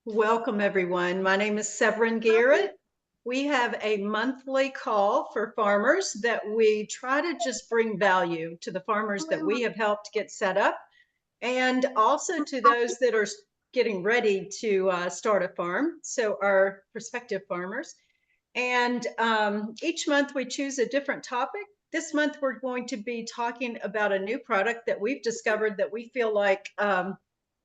Welcome, everyone. My name is Severin Garrett. We have a monthly call for farmers that we try to just bring value to the farmers that we have helped get set up, and also to those that are getting ready to start a farm, so our prospective farmers. And each month we choose a different topic. This month we're going to be talking about a new product that we've discovered that we feel like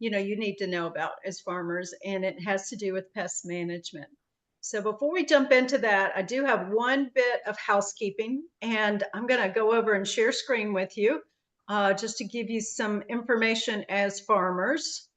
you need to know about as farmers, and it has to do with pest management. So before we jump into that, I do have one bit of housekeeping, and I'm going to go over and share screen with you just to give you some information as farmers.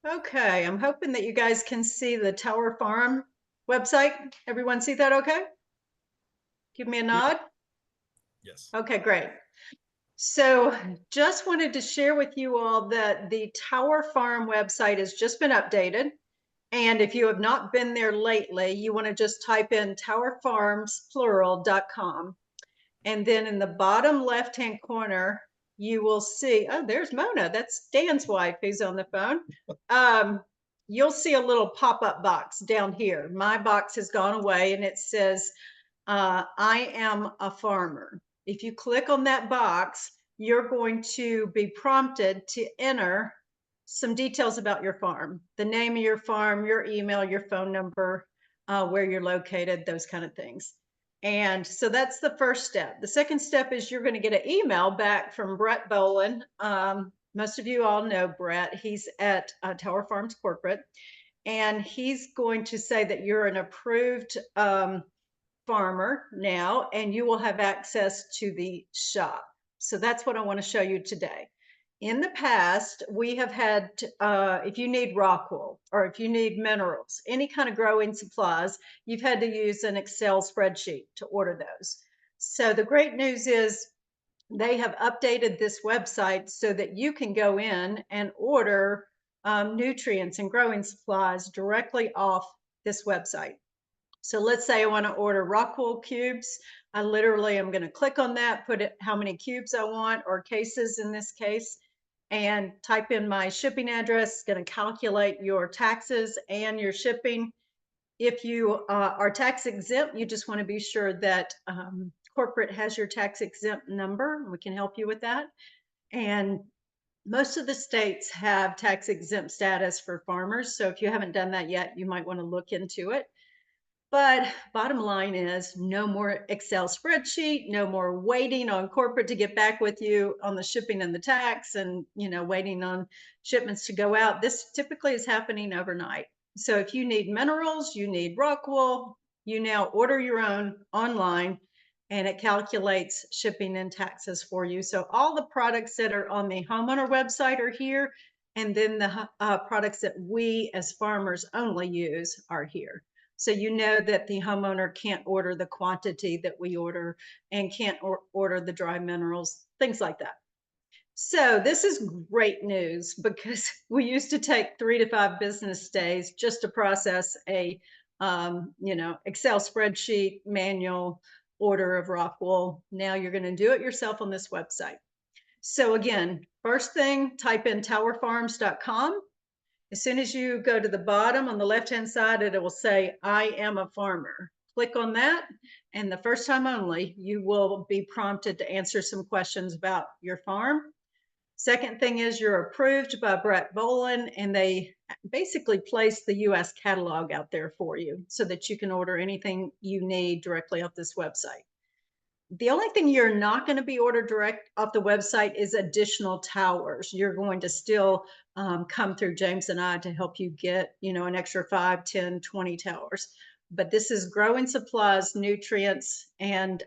Okay, I'm hoping that you guys can see the Tower Farm website. Everyone see that okay? Give me a nod. Yes. Okay, great. So just wanted to share with you all that the Tower Farm website has just been updated. And if you have not been there lately, you want to just type in towerfarmsplural.com. And then in the bottom left-hand corner, you will see, oh, there's Mona. That's Dan's wife who's on the phone. You'll see a little pop-up box down here. My box has gone away and it says, I am a farmer. If you click on that box, you're going to be prompted to enter some details about your farm, the name of your farm, your email, your phone number, where you're located, those kind of things. And so that's the first step. The second step is you're going to get an email back from Brett Boland. Most of you all know Brett. He's at Tower Farms Corporate, and he's going to say that you're an approved farmer now, and you will have access to the shop. So that's what I want to show you today. In the past, we have had, if you need rock wool or if you need minerals, any kind of growing supplies, you've had to use an Excel spreadsheet to order those. So the great news is they have updated this website so that you can go in and order nutrients and growing supplies directly off this website. So let's say I want to order rock wool cubes. I literally am going to click on that, put it how many cubes I want, or cases in this case, and type in my shipping address. It's going to calculate your taxes and your shipping. If you are tax exempt, you just want to be sure that corporate has your tax exempt number. We can help you with that. And most of the states have tax exempt status for farmers. So if you haven't done that yet, you might want to look into it. But bottom line is no more Excel spreadsheet, no more waiting on corporate to get back with you on the shipping and the tax and, waiting on shipments to go out. This typically is happening overnight. So if you need minerals, you need rock wool, you now order your own online and it calculates shipping and taxes for you. So all the products that are on the homeowner website are here. And then the products that we as farmers only use are here. So you know that the homeowner can't order the quantity that we order and can't order the dry minerals, things like that. So this is great news because we used to take 3 to 5 business days just to process a, Excel spreadsheet manual order of rock wool. Now you're going to do it yourself on this website. So again, first thing, type in towerfarms.com. As soon as you go to the bottom on the left-hand side, it will say, I am a farmer. Click on that, and the first time only, you will be prompted to answer some questions about your farm. Second thing is you're approved by Brett Boland, and they basically place the U.S. catalog out there for you so that you can order anything you need directly off this website. The only thing you're not going to be ordered direct off the website is additional towers. You're going to still come through James and I to help you get, an extra 5, 10, 20 towers. But this is growing supplies, nutrients, and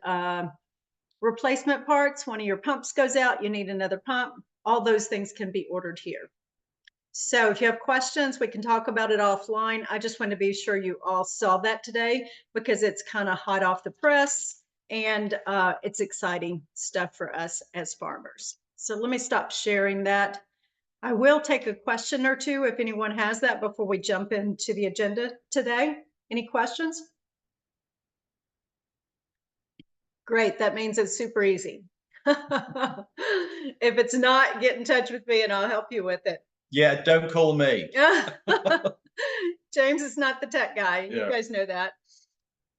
replacement parts. One of your pumps goes out, you need another pump. All those things can be ordered here. So if you have questions, we can talk about it offline. I just want to be sure you all saw that today because it's kind of hot off the press. And it's exciting stuff for us as farmers. So let me stop sharing that. I will take a question or two if anyone has that before we jump into the agenda today. Any questions? Great, that means it's super easy. If it's not, get in touch with me and I'll help you with it. Yeah, don't call me. James is not the tech guy. You Yeah. guys know that.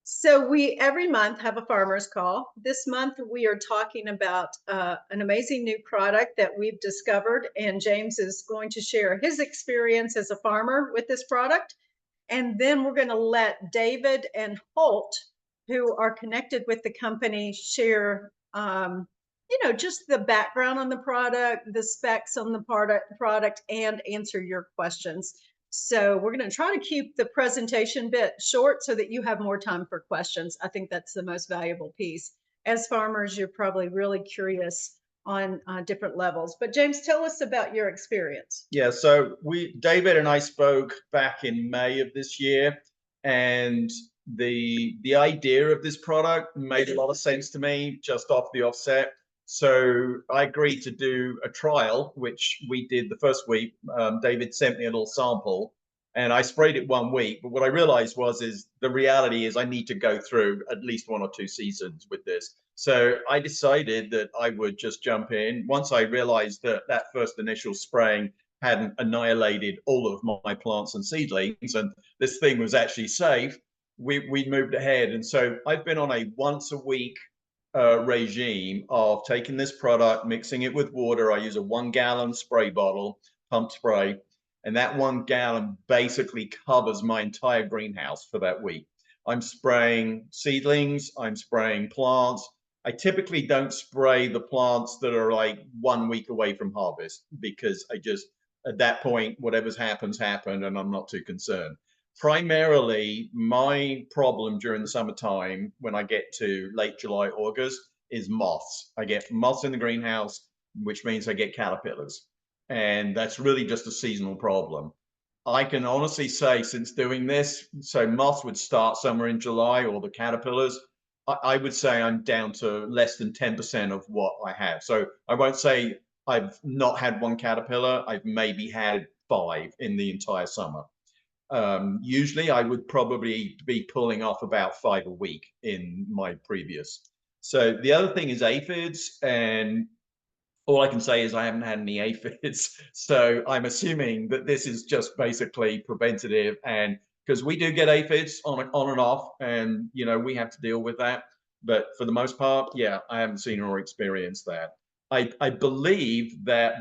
So we every month have a farmer's call. This month we are talking about an amazing new product that we've discovered, and James is going to share his experience as a farmer with this product. And then we're going to let David and Holt, who are connected with the company, share just the background on the product, the specs on the product, and answer your questions. So we're going to try to keep the presentation bit short so that you have more time for questions. I think that's the most valuable piece. As farmers, you're probably really curious on different levels. But James, tell us about your experience. Yeah, so David and I spoke back in May of this year, and the idea of this product made a lot of sense to me just off the offset. So I agreed to do a trial, which we did the first week. David sent me a little sample, and I sprayed it 1 week. But what I realized is the reality is I need to go through at least 1 or 2 seasons with this. So I decided that I would just jump in. Once I realized that that first initial spraying hadn't annihilated all of my plants and seedlings, and this thing was actually safe, we moved ahead. And so I've been on a once a week regime of taking this product, mixing it with water. I use a 1-gallon spray bottle, pump spray, and that 1 gallon basically covers my entire greenhouse for that week. I'm spraying seedlings, I'm spraying plants. I typically don't spray the plants that are like 1 week away from harvest because I just, at that point, whatever's happened, and I'm not too concerned. Primarily, my problem during the summertime when I get to late July, August is moths. I get moths in the greenhouse, which means I get caterpillars. And that's really just a seasonal problem. I can honestly say since doing this, so moths would start somewhere in July, or the caterpillars, I would say I'm down to less than 10% of what I have. So I won't say I've not had 1 caterpillar. I've maybe had 5 in the entire summer. Usually I would probably be pulling off about 5 a week in my previous. So the other thing is aphids, and all I can say is I haven't had any aphids. So I'm assuming that this is just basically preventative, and because we do get aphids on and off, and we have to deal with that. But for the most part, yeah, I haven't seen or experienced that. I believe that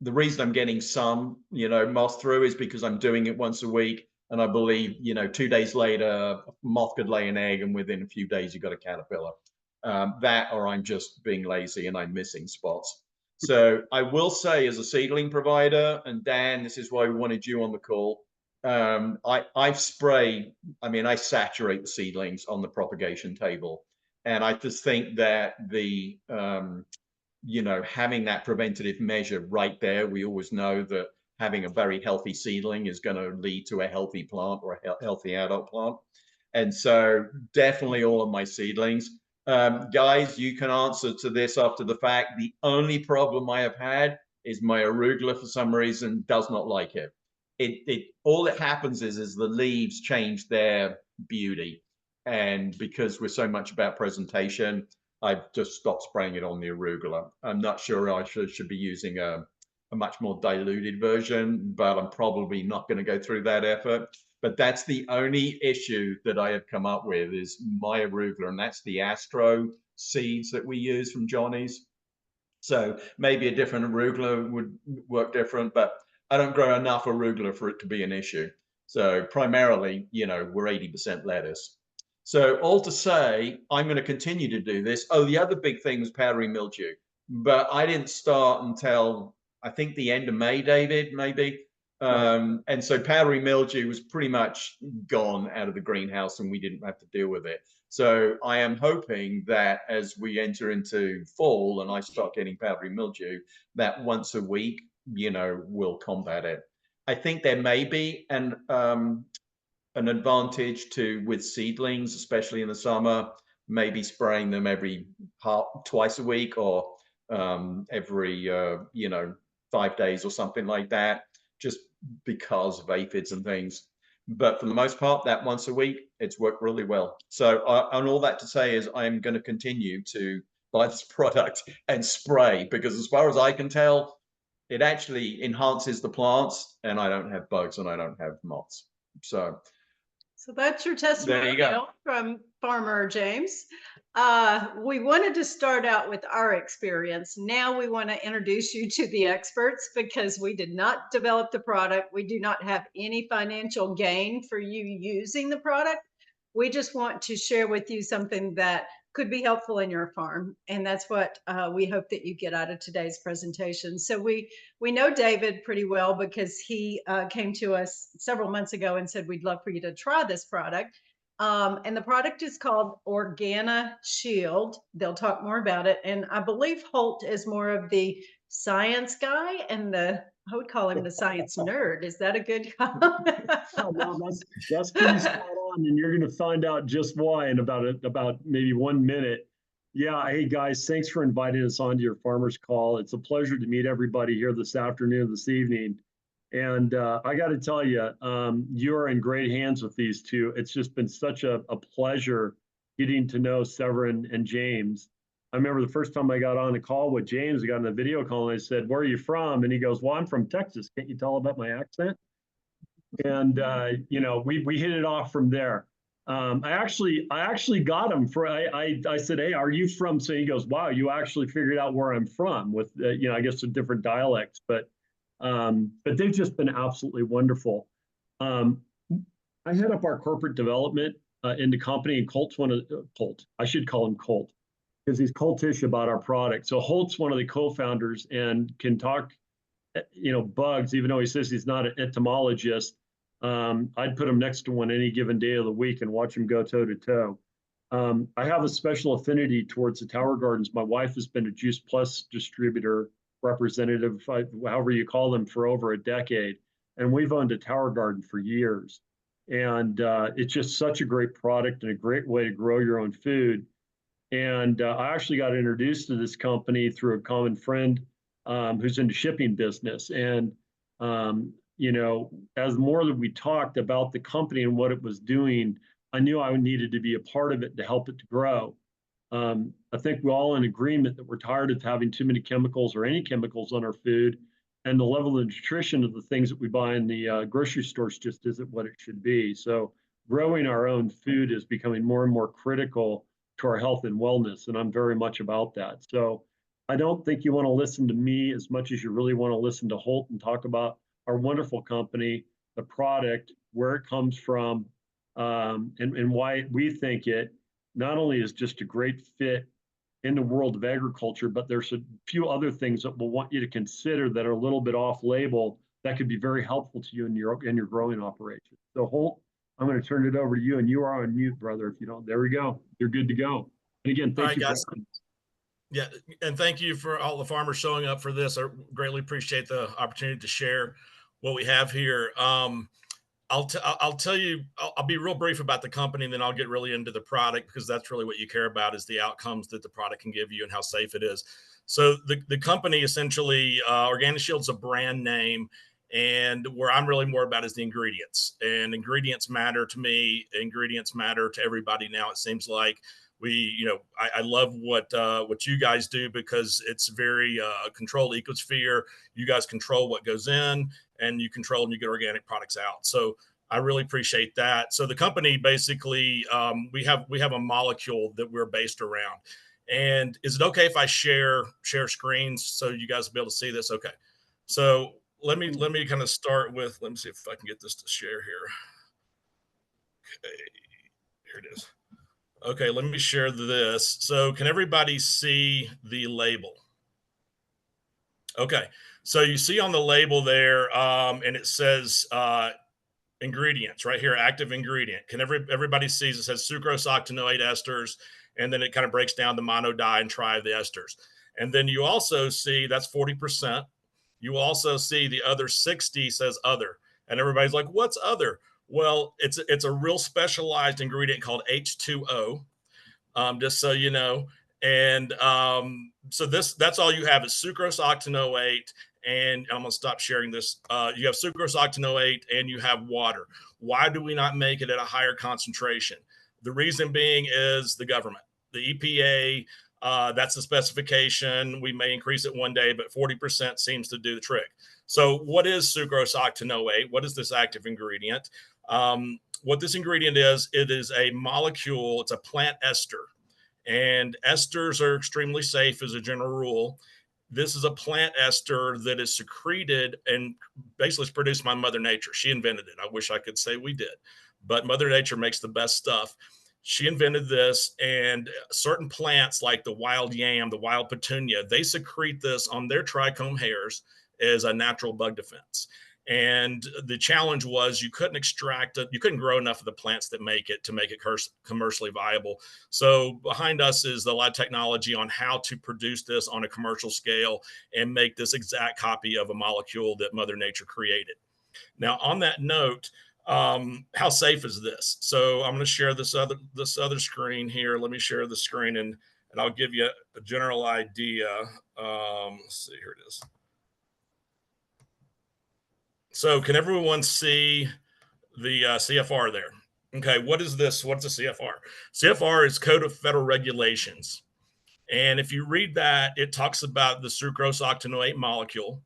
the reason I'm getting some, moth through is because I'm doing it once a week. And I believe, 2 days later, a moth could lay an egg, and within a few days, you've got a caterpillar. That, or I'm just being lazy and I'm missing spots. So I will say, as a seedling provider, and Dan, this is why we wanted you on the call. I spray, I saturate the seedlings on the propagation table. And I just think that having that preventative measure right there, we always know that having a very healthy seedling is going to lead to a healthy plant or a healthy adult plant. And so definitely all of my seedlings. Guys, you can answer to this after the fact. The only problem I have had is my arugula, for some reason, does not like it. All that happens is the leaves change their beauty. And because we're so much about presentation, I've just stopped spraying it on the arugula. I'm not sure I should be using a much more diluted version, but I'm probably not going to go through that effort. But that's the only issue that I have come up with is my arugula, and that's the Astro seeds that we use from Johnny's. So maybe a different arugula would work different, but I don't grow enough arugula for it to be an issue. So primarily, we're 80% lettuce. So all to say, I'm going to continue to do this. Oh, the other big thing was powdery mildew, but I didn't start until I think the end of May, David, maybe. And so powdery mildew was pretty much gone out of the greenhouse, and we didn't have to deal with it. So I am hoping that as we enter into fall and I start getting powdery mildew, that once a week, will combat it. I think there may be an advantage with seedlings, especially in the summer, maybe spraying them twice a week, or every 5 days or something like that, just because of aphids and things. But for the most part, that once a week, it's worked really well. So, and all that to say is, I am going to continue to buy this product and spray, because as far as I can tell, it actually enhances the plants, and I don't have bugs and I don't have moths. So that's your there you go. testimonial from Farmer James. We wanted to start out with our experience. Now we want to introduce you to the experts, because we did not develop the product. We do not have any financial gain for you using the product. We just want to share with you something that could be helpful in your farm. And that's what we hope that you get out of today's presentation. So we know David pretty well, because he came to us several months ago and said, we'd love for you to try this product. And the product is called OrganiShield. They'll talk more about it. And I believe Holt is more of the science guy, and I would call him the science nerd. Is that a good comment? Oh, no, that's pretty spot on, and you're going to find out just why in about maybe 1 minute. Yeah, hey guys, thanks for inviting us onto your farmers call. It's a pleasure to meet everybody here this afternoon, this evening. And I got to tell you, you're in great hands with these two. It's just been such a pleasure getting to know Severin and James. I remember the first time I got on a call with James, I got on a video call and I said, "Where are you from?" And he goes, "Well, I'm from Texas. Can't you tell about my accent?" And we hit it off from there. I actually got him for I said, "Hey, are you from?" So he goes, "Wow, you actually figured out where I'm from," with I guess some different dialects, but they've just been absolutely wonderful. I head up our corporate development in the company, and Colt's one of Colt. I should call him Colt, because he's coltish about our product. So Holt's one of the co-founders and can talk, bugs, even though he says he's not an entomologist. I'd put him next to one any given day of the week and watch him go toe to toe. I have a special affinity towards the tower gardens. My wife has been a Juice Plus distributor representative, however you call them, for over a decade. And we've owned a tower garden for years. And it's just such a great product and a great way to grow your own food. And I actually got introduced to this company through a common friend who's in the shipping business. And, as more that we talked about the company and what it was doing, I knew I needed to be a part of it to help it to grow. I think we're all in agreement that we're tired of having too many chemicals or any chemicals on our food. And the level of nutrition of the things that we buy in the grocery stores just isn't what it should be. So growing our own food is becoming more and more critical to our health and wellness. And I'm very much about that. So I don't think you want to listen to me as much as you really want to listen to Holt and talk about our wonderful company, the product, where it comes from, and why we think it not only is just a great fit in the world of agriculture, but there's a few other things that we'll want you to consider that are a little bit off label that could be very helpful to you in your growing operation. So Holt, I'm going to turn it over to you, and you are on mute, brother. If you don't, there we go. You're good to go. And again, thank you, guys. Yeah, and thank you for all the farmers showing up for this. I greatly appreciate the opportunity to share what we have here. I'll tell you, I'll be real brief about the company, and then I'll get really into the product, because that's really what you care about, is the outcomes that the product can give you and how safe it is. So the company essentially, OrganiShield's a brand name, and where I'm really more about is the ingredients. And ingredients matter to me. Ingredients matter to everybody now, it seems like. I love what you guys do, because it's very controlled ecosphere. You guys control what goes in, and you control and you get organic products out. So I really appreciate that. So the company basically, we have a molecule that we're based around. And is it okay if I share screens so you guys will be able to see this? Okay. So let me kind of start with, let me see if I can get this to share here. Okay, here it is. Okay, let me share this. So can everybody see the label? Okay, so you see on the label there, and it says ingredients right here, active ingredient. Can everybody sees it says sucrose, octanoate esters, and then it kind of breaks down the monodi and tri of the esters. And then you also see that's 40%. You also see the other 60 says other. And everybody's like, what's other? Well, it's a real specialized ingredient called H2O, just so you know. And so that's all you have is sucrose octanoate. And I'm gonna stop sharing this. You have sucrose octanoate and you have water. Why do we not make it at a higher concentration? The reason being is the government, the EPA. That's the specification. We may increase it one day, but 40% seems to do the trick. So, what is sucrose octanoate? What is this active ingredient? What this ingredient is, it is a molecule. It's a plant ester, and esters are extremely safe as a general rule. This is a plant ester that is secreted and basically is produced by Mother Nature. She invented it. I wish I could say we did, but Mother Nature makes the best stuff. She invented this, and certain plants like the wild yam, the wild petunia, they secrete this on their trichome hairs as a natural bug defense. And the challenge was you couldn't extract it, you couldn't grow enough of the plants that make it to make it commercially viable. So behind us is a lot of technology on how to produce this on a commercial scale and make this exact copy of a molecule that Mother Nature created. Now, on that note, how safe is this? So I'm going to share this other screen here. Let me share the screen and I'll give you a general idea. Let's see, here it is. So can everyone see the CFR there? Okay, what is this? What's a CFR? CFR is Code of Federal Regulations. And if you read that, it talks about the sucrose octanoate molecule.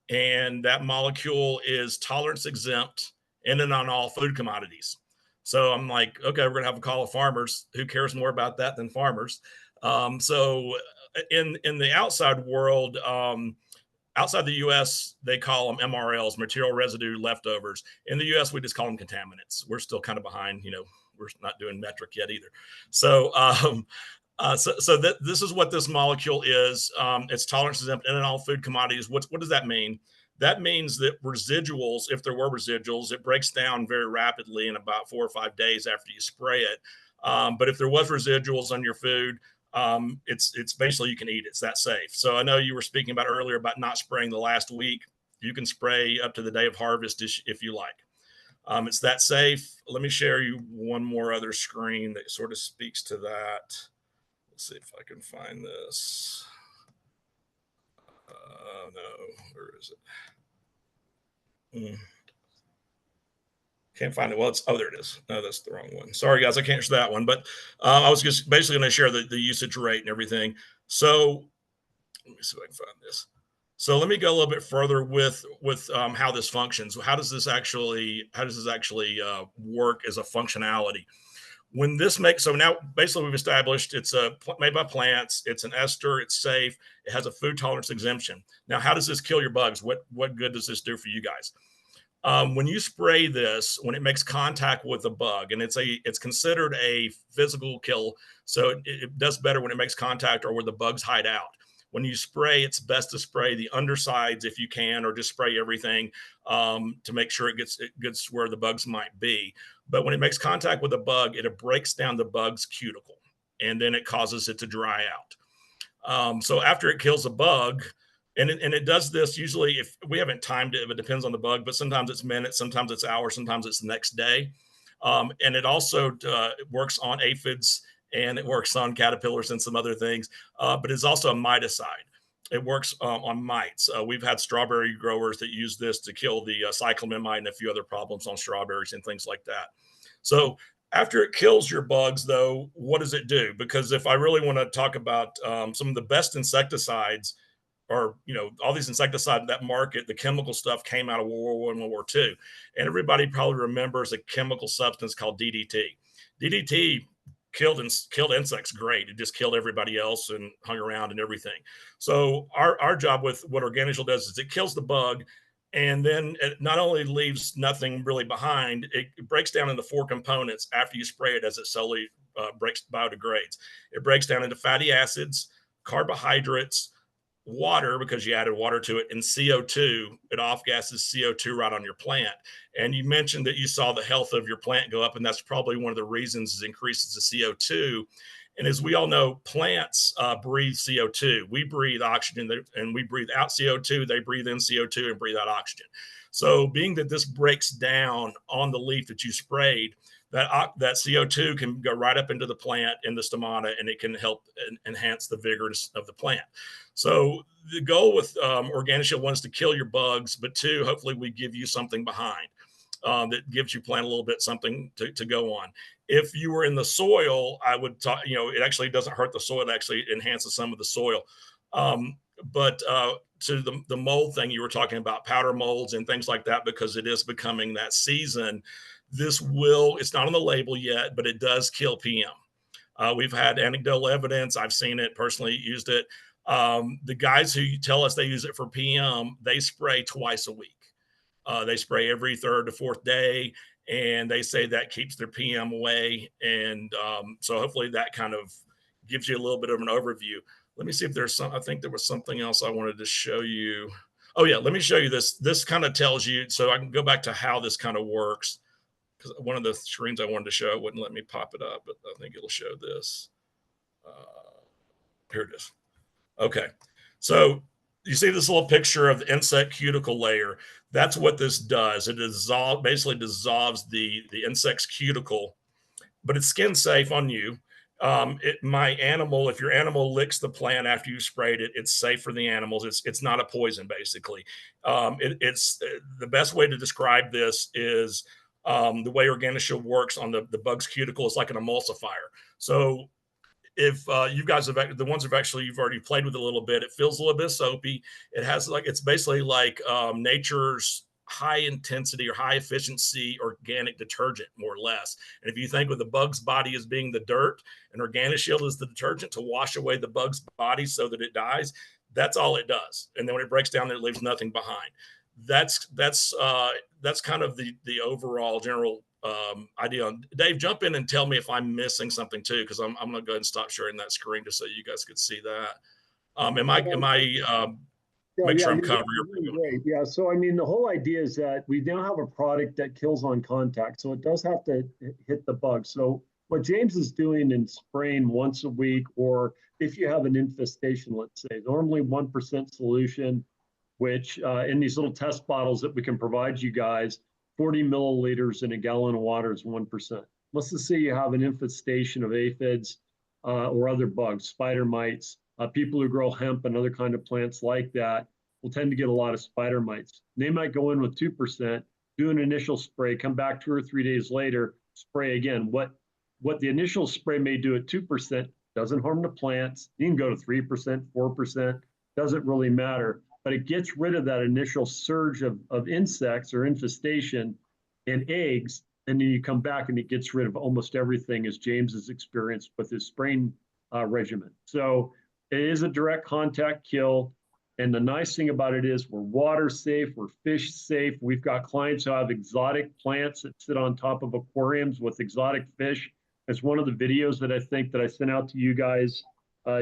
And that molecule is tolerance exempt in and on all food commodities. So I'm like, okay, we're going to have a call of farmers. Who cares more about that than farmers? So in the outside world, outside the US, they call them MRLs, material residue leftovers. In the US, we just call them contaminants. We're still kind of behind, we're not doing metric yet either. So, this is what this molecule is. It's tolerance exempt in and all food commodities. What does that mean? That means that residuals, if there were residuals, it breaks down very rapidly in about 4 or 5 days after you spray it. But if there was residuals on your food, it's basically you can eat it. It's that safe. So I know you were speaking about earlier about not spraying the last week. You can spray up to the day of harvest if you like. It's that safe. Let me share you one more other screen that sort of speaks to that. Let's see if I can find this. No, where is it? Can't find it. Well, there it is. No, that's the wrong one. Sorry, guys, I can't share that one. But I was just basically going to share the usage rate and everything. So let me see if I can find this. So let me go a little bit further with how this functions. How does this actually work as a functionality? When this makes, so now basically we've established it's made by plants, it's an ester, it's safe, it has a food tolerance exemption. Now, how does this kill your bugs? What good does this do for you guys? When you spray this, when it makes contact with a bug, and it's considered a physical kill, so it does better when it makes contact or where the bugs hide out. When you spray, it's best to spray the undersides if you can, or just spray everything to make sure it gets where the bugs might be. But when it makes contact with a bug, it breaks down the bug's cuticle, and then it causes it to dry out. So after it kills a bug, and it does this usually, if we haven't timed it, if it depends on the bug, but sometimes it's minutes, sometimes it's hours, sometimes it's the next day. And it also works on aphids, and it works on caterpillars and some other things, but it's also a miticide. It works on mites. We've had strawberry growers that use this to kill the cyclamen mite and a few other problems on strawberries and things like that. So after it kills your bugs, though, what does it do? Because if I really want to talk about some of the best insecticides, or all these insecticides, that market, the chemical stuff came out of World War I and World War II, and everybody probably remembers a chemical substance called DDT. DDT killed insects great. It just killed everybody else and hung around and everything. So our job with what OrganiShield does is it kills the bug, and then it not only leaves nothing really behind, it breaks down into 4 components after you spray it, as it slowly biodegrades. It breaks down into fatty acids, carbohydrates, water, because you added water to it, and CO2. It off gases CO2 right on your plant. And you mentioned that you saw the health of your plant go up, and that's probably one of the reasons it increases the CO2. And as we all know, plants breathe CO2. We breathe oxygen and we breathe out CO2. They breathe in CO2 and breathe out oxygen. So being that this breaks down on the leaf that you sprayed, that CO2 can go right up into the plant in the stomata, and it can help enhance the vigor of the plant. So the goal with OrganiShield, one is to kill your bugs, but two, hopefully we give you something behind that gives your plant a little bit something to go on. If you were in the soil, I would talk, it actually doesn't hurt the soil. It actually enhances some of the soil. But to the mold thing, you were talking about powder molds and things like that, because it is becoming that season. It's not on the label yet, but it does kill PM. We've had anecdotal evidence. I've seen it personally, used it. The guys who tell us they use it for PM, they spray twice a week. They spray every third to fourth day, and they say that keeps their PM away. And so hopefully that kind of gives you a little bit of an overview. Let me see if there's I think there was something else I wanted to show you. Oh yeah, let me show you this. This kind of tells you, so I can go back to how this kind of works, because one of the screens I wanted to show, it wouldn't let me pop it up, but I think it'll show this. Here it is. Okay. So you see this little picture of the insect cuticle layer. That's what this does. It basically dissolves the insect's cuticle, but it's skin safe on you. If your animal licks the plant after you sprayed it, it's safe for the animals. It's not a poison, basically. It's the best way to describe this is the way OrganiShield works on the bug's cuticle is like an emulsifier. So if you guys have the ones you've already played with a little bit, it feels a little bit soapy. It's basically like nature's high intensity or high efficiency organic detergent, more or less. And if you think of the bug's body as being the dirt, and OrganiShield is the detergent to wash away the bug's body so that it dies, that's all it does. And then when it breaks down, it leaves nothing behind. That's kind of the overall general idea. Dave, jump in and tell me if I'm missing something too, because I'm gonna go ahead and stop sharing that screen just so you guys could see that. Make sure I'm covering everything. Great. Yeah. So, I mean, the whole idea is that we now have a product that kills on contact. So it does have to hit the bug. So what James is doing in spraying once a week, or if you have an infestation, let's say, normally 1% solution, which in these little test bottles that we can provide you guys, 40 milliliters in a gallon of water is 1%. Let's just say you have an infestation of aphids or other bugs, spider mites. People who grow hemp and other kind of plants like that will tend to get a lot of spider mites. They might go in with 2%, do an initial spray, come back 2 or 3 days later, spray again. What the initial spray may do at 2% doesn't harm the plants. You can go to 3%, 4%, doesn't really matter. But it gets rid of that initial surge of insects or infestation and eggs, and then you come back and it gets rid of almost everything, as James has experienced with his spraying regimen. So it is a direct contact kill. And the nice thing about it is we're water safe, we're fish safe. We've got clients who have exotic plants that sit on top of aquariums with exotic fish. It's one of the videos that I think that I sent out to you guys,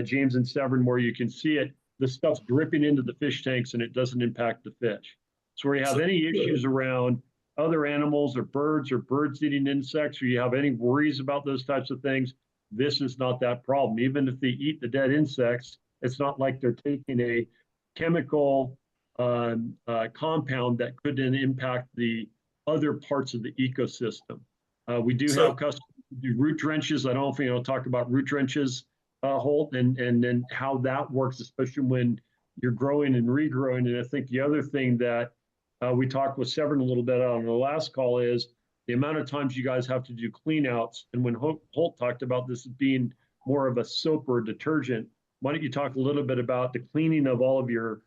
James and Severin, where you can see it. The stuff's dripping into the fish tanks and it doesn't impact the fish. So where you have any issues around other animals or birds eating insects, or you have any worries about those types of things, this is not that problem. Even if they eat the dead insects, it's not like they're taking a chemical compound that could then impact the other parts of the ecosystem. We do have customers who do root drenches. I don't think I'll talk about root drenches, Holt, and then how that works, especially when you're growing and regrowing. And I think the other thing that we talked with Severin a little bit on the last call is the amount of times you guys have to do clean outs. And when Holt talked about this being more of a soap or a detergent, why don't you talk a little bit about the cleaning of all of your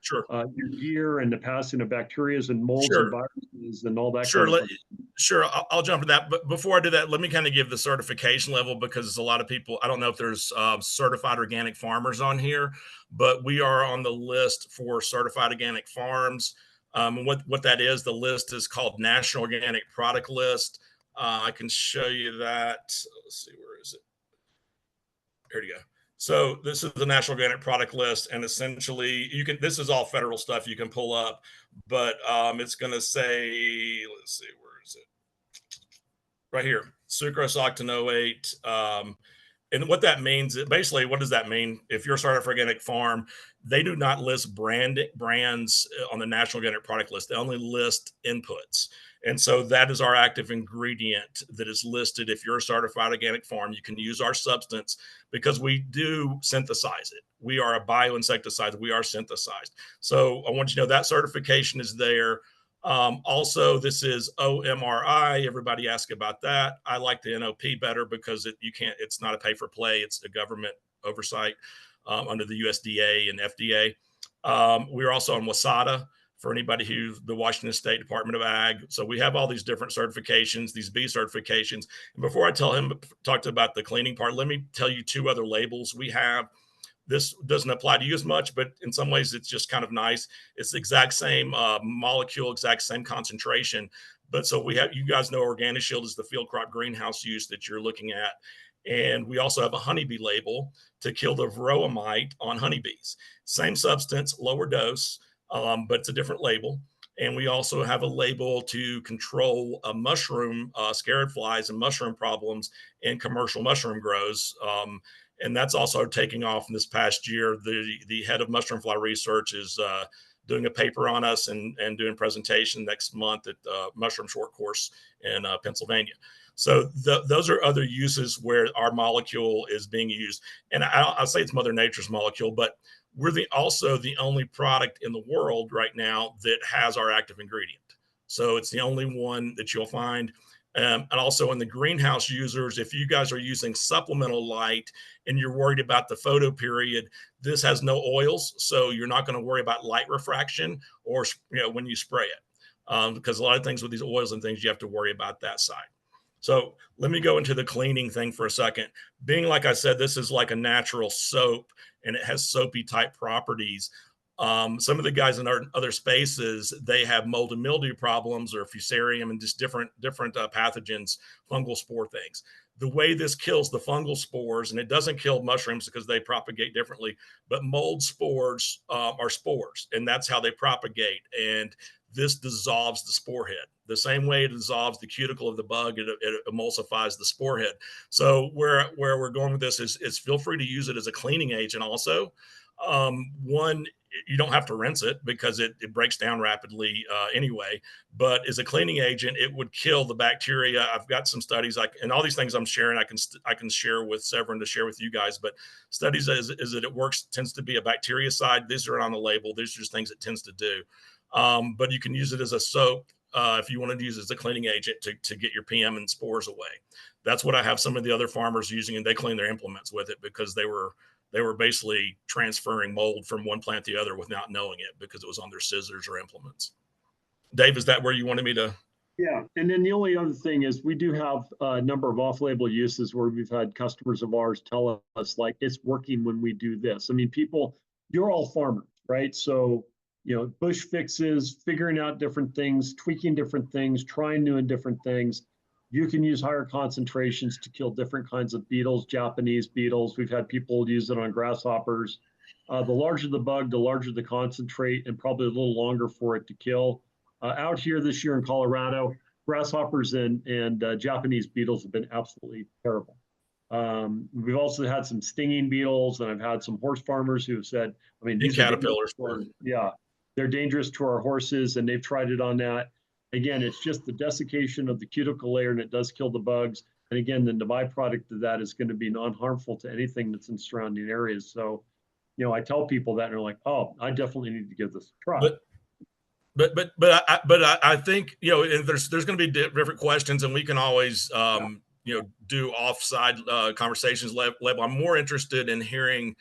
gear and the passing of bacteria and molds and viruses and all that kind of stuff? Sure, I'll jump to that. But before I do that, let me kind of give the certification level, because a lot of people, I don't know if there's certified organic farmers on here, but we are on the list for certified organic farms. And what that is, the list is called National Organic Product List. I can show you that. Let's see, where is it? Here you go. So this is the National Organic Product List, and essentially this is all federal stuff you can pull up, but it's going to say, let's see, where is it? Right here, sucrose octanoate. And what that means, basically, what does that mean? If you're a certified organic farm, they do not list brands on the National Organic Product List. They only list inputs. And so that is our active ingredient that is listed. If you're a certified organic farm, you can use our substance because we do synthesize it. We are a bioinsecticide. We are synthesized. So I want you to know that certification is there. Also, this is OMRI. Everybody asks about that. I like the NOP better because it's not a pay for play. It's a government oversight under the USDA and FDA. We're also on WASADA for anybody who's the Washington State Department of Ag. So we have all these different certifications, these B certifications. And before I talk about the cleaning part, let me tell you 2 other labels we have. This doesn't apply to you as much, but in some ways it's just kind of nice. It's the exact same molecule, exact same concentration. But so you guys know OrganiShield is the field crop greenhouse use that you're looking at. And we also have a honeybee label to kill the varroa mite on honeybees. Same substance, lower dose, but it's a different label. And we also have a label to control mushroom scarab flies and mushroom problems in commercial mushroom grows. And that's also taking off in this past year. The head of mushroom fly research is doing a paper on us and doing a presentation next month at Mushroom Short Course in Pennsylvania. So those are other uses where our molecule is being used. And I'll say it's Mother Nature's molecule, but we're also the only product in the world right now that has our active ingredient. So it's the only one that you'll find. And also in the greenhouse users, if you guys are using supplemental light and you're worried about the photo period, this has no oils. So you're not going to worry about light refraction or when you spray it. Because a lot of things with these oils and things, you have to worry about that side. So let me go into the cleaning thing for a second. Being, like I said, this is like a natural soap and it has soapy type properties. Some of the guys in our other spaces, they have mold and mildew problems or fusarium and just different pathogens, fungal spore things. The way this kills the fungal spores, and it doesn't kill mushrooms because they propagate differently, but mold spores are spores, and that's how they propagate. And this dissolves the spore head. The same way it dissolves the cuticle of the bug, it emulsifies the spore head. So where we're going with this is feel free to use it as a cleaning agent also. One, you don't have to rinse it because it breaks down rapidly anyway. But as a cleaning agent, it would kill the bacteria. I've got some studies, and all these things I'm sharing, I can share with Severin to share with you guys. But studies is that it works, tends to be a bactericide. These are on the label. These are just things it tends to do. But you can use it as a soap if you want to use it as a cleaning agent to get your PM and spores away. That's what I have some of the other farmers using, and they clean their implements with it because they were basically transferring mold from one plant to the other without knowing it because it was on their scissors or implements. Dave, is that where you wanted me to? Yeah, and then the only other thing is we do have a number of off-label uses where we've had customers of ours tell us like it's working when we do this. I mean, people, you're all farmers, right? So, bush fixes, figuring out different things, tweaking different things, trying new and different things. You can use higher concentrations to kill different kinds of beetles, Japanese beetles. We've had people use it on grasshoppers. The larger the bug, the larger the concentrate, and probably a little longer for it to kill. Out here this year in Colorado, grasshoppers and Japanese beetles have been absolutely terrible. We've also had some stinging beetles, and I've had some horse farmers who have said, I mean, these caterpillars. Yeah, they're dangerous to our horses, and they've tried it on that. Again, it's just the desiccation of the cuticle layer, and it does kill the bugs. And again, then the byproduct of that is going to be non-harmful to anything that's in surrounding areas. So, I tell people that, and they're like, "Oh, I definitely need to give this a try." But I think there's going to be different questions, and we can always do offside conversations level. I'm more interested in hearing.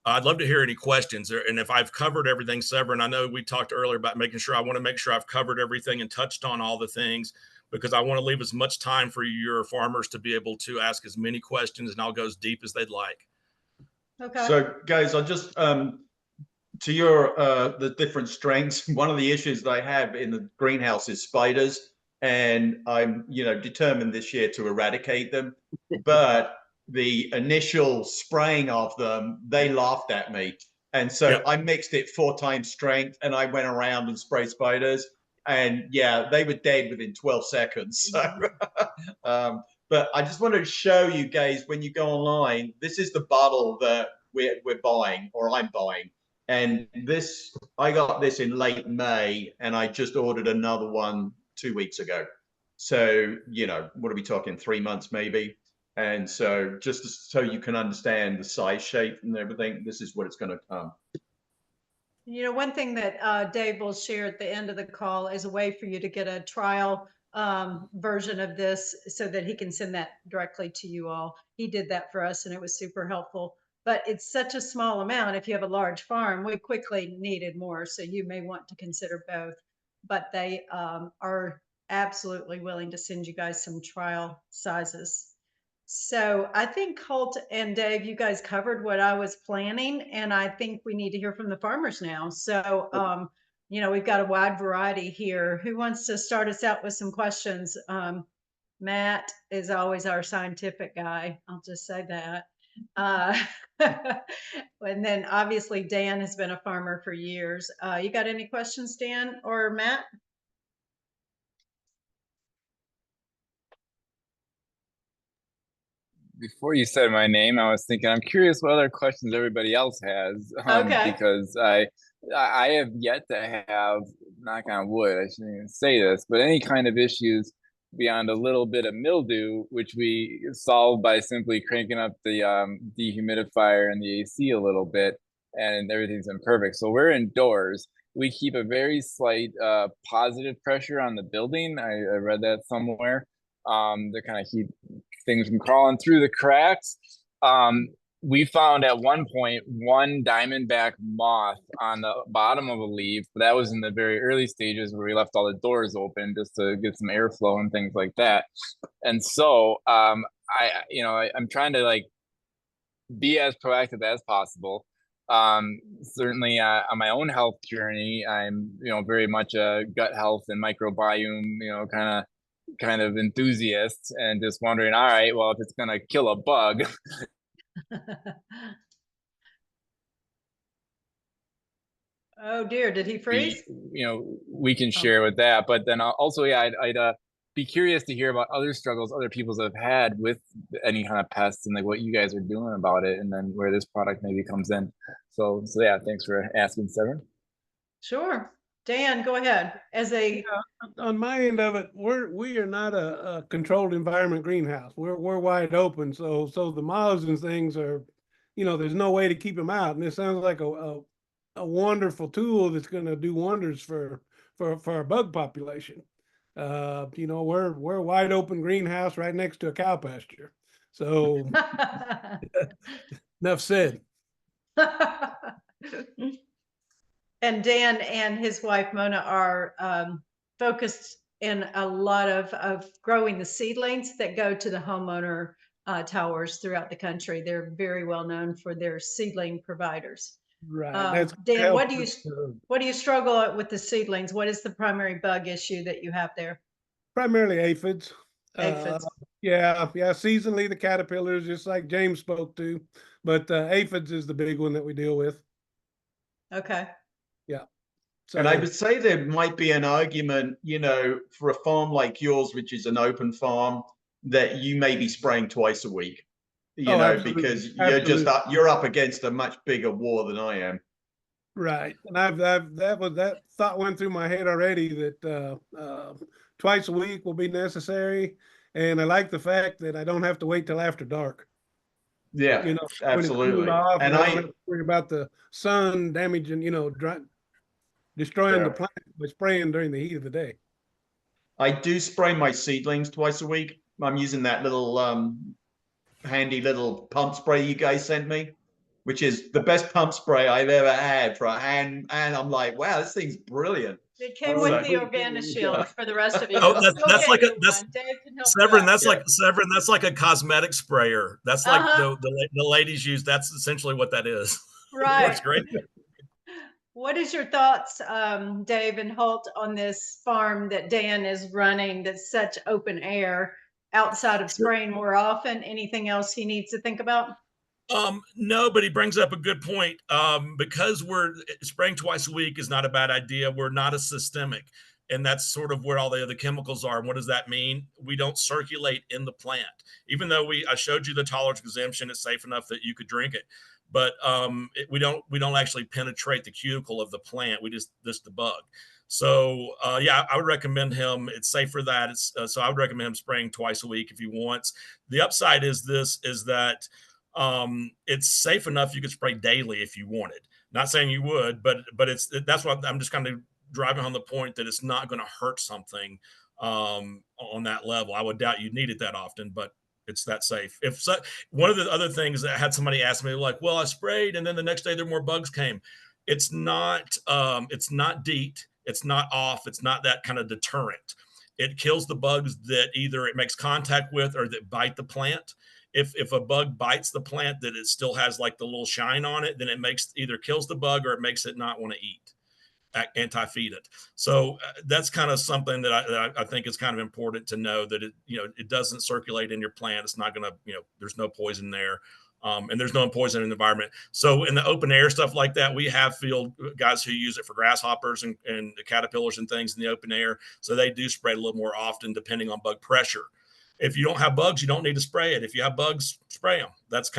I'd love to hear any questions, and if I've covered everything, Severin, I know we talked earlier about making sure. I want to make sure I've covered everything and touched on all the things because I want to leave as much time for your farmers to be able to ask as many questions, and I'll go as deep as they'd like. Okay. So guys, I'll just to your the different strengths. One of the issues that I have in the greenhouse is spiders, and I'm determined this year to eradicate them. But the initial spraying of them, they laughed at me, and so I mixed it 4 times strength, and I went around and sprayed spiders, and yeah, they were dead within 12 seconds. So But I just wanted to show you guys, when you go online, this is the bottle that we're buying, or I'm buying. And this, I got this in late May, and I just ordered another one 2 weeks ago. So, you know, what are we talking, 3 months maybe? And so just so you can understand the size, shape, and everything, this is what it's going to come. You know, one thing that Dave will share at the end of the call is a way for you to get a trial version of this so that he can send that directly to you all. He did that for us and it was super helpful. But it's such a small amount. If you have a large farm, we quickly needed more. So you may want to consider both. But they are absolutely willing to send you guys some trial sizes. So I think Holt and Dave, you guys covered what I was planning, and I think we need to hear from the farmers now. So, you know, we've got a wide variety here. Who wants to start us out with some questions? Matt is always our scientific guy. I'll just say that. And then obviously Dan has been a farmer for years. You got any questions, Dan or Matt? Before you said my name, I was thinking I'm curious what other questions everybody else has, Okay. because I have yet to have, knock on wood, I shouldn't even say this, but any kind of issues beyond a little bit of mildew, which we solve by simply cranking up the dehumidifier and the AC a little bit, and everything's been perfect. So we're indoors. We keep a very slight positive pressure on the building. I read that somewhere, to kind of keep things from crawling through the cracks. We found at one point one diamondback moth on the bottom of a leaf. That was in the very early stages where we left all the doors open just to get some airflow and things like that. And so I'm trying to like be as proactive as possible. Certainly on my own health journey, I'm very much a gut health and microbiome kind of enthusiast, and just wondering, all right, well, if it's going to kill a bug. Oh dear, did he freeze? We can share with that. But then also, yeah, I'd be curious to hear about other struggles other people have had with any kind of pests, and like what you guys are doing about it, and then where this product maybe comes in. So yeah, thanks for asking, Severin. Sure. Dan, go ahead. On my end of it, we are not a controlled environment greenhouse. We're wide open, so the moths and things are, there's no way to keep them out. And it sounds like a wonderful tool that's going to do wonders for our bug population. We're a wide open greenhouse right next to a cow pasture. So enough said. And Dan and his wife Mona are focused in a lot of growing the seedlings that go to the homeowner towers throughout the country. They're very well known for their seedling providers. Right. Dan, what do you struggle with the seedlings? What is the primary bug issue that you have there? Primarily aphids. Aphids. Yeah. Seasonally, the caterpillars, just like James spoke to, but aphids is the big one that we deal with. Okay. Yeah. And I would say there might be an argument, for a farm like yours, which is an open farm, that you may be spraying twice a week, absolutely. because Absolutely. you're up against a much bigger war than I am. Right. And that thought went through my head already that twice a week will be necessary. And I like the fact that I don't have to wait till after dark. Yeah, absolutely. And I don't have to worry about the sun damaging, destroying the plant by spraying during the heat of the day. I do spray my seedlings twice a week. I'm using that little handy little pump spray you guys sent me, which is the best pump spray I've ever had for a hand. And I'm like, wow, this thing's brilliant. It came with the OrganiShield for the rest of you. Oh, that's like Severin. That's like a cosmetic sprayer. That's like the ladies use. That's essentially what that is. Right. It works great. What is your thoughts, Dave and Holt, on this farm that Dan is running that's such open air outside of spraying more often? Anything else he needs to think about? No, but he brings up a good point. Because we're spraying twice a week is not a bad idea. We're not a systemic. And that's sort of where all the other chemicals are. And what does that mean? We don't circulate in the plant. Even though I showed you the tolerance exemption, it's safe enough that you could drink it. But we don't actually penetrate the cuticle of the plant. We just the bug. So yeah, I would recommend him. It's safe for that. So I would recommend him spraying twice a week if he wants. The upside is that it's safe enough you could spray daily if you wanted. Not saying you would, but that's what I'm just kind of driving home the point that it's not going to hurt something on that level. I would doubt you need it that often, but it's that safe. One of the other things that I had somebody ask me, like, well, I sprayed and then the next day there more bugs came. It's not DEET. It's not off. It's not that kind of deterrent. It kills the bugs that either it makes contact with or that bite the plant. If a bug bites the plant that it still has like the little shine on it, then it either kills the bug or it makes it not want to eat, anti-feed it. So that's kind of something that I think is kind of important to know, that it doesn't circulate in your plant. It's not going to, there's no poison there. And there's no poison in the environment. So in the open air stuff like that, we have field guys who use it for grasshoppers and the caterpillars and things in the open air. So they do spray a little more often depending on bug pressure. If you don't have bugs, you don't need to spray it. If you have bugs, spray them. That's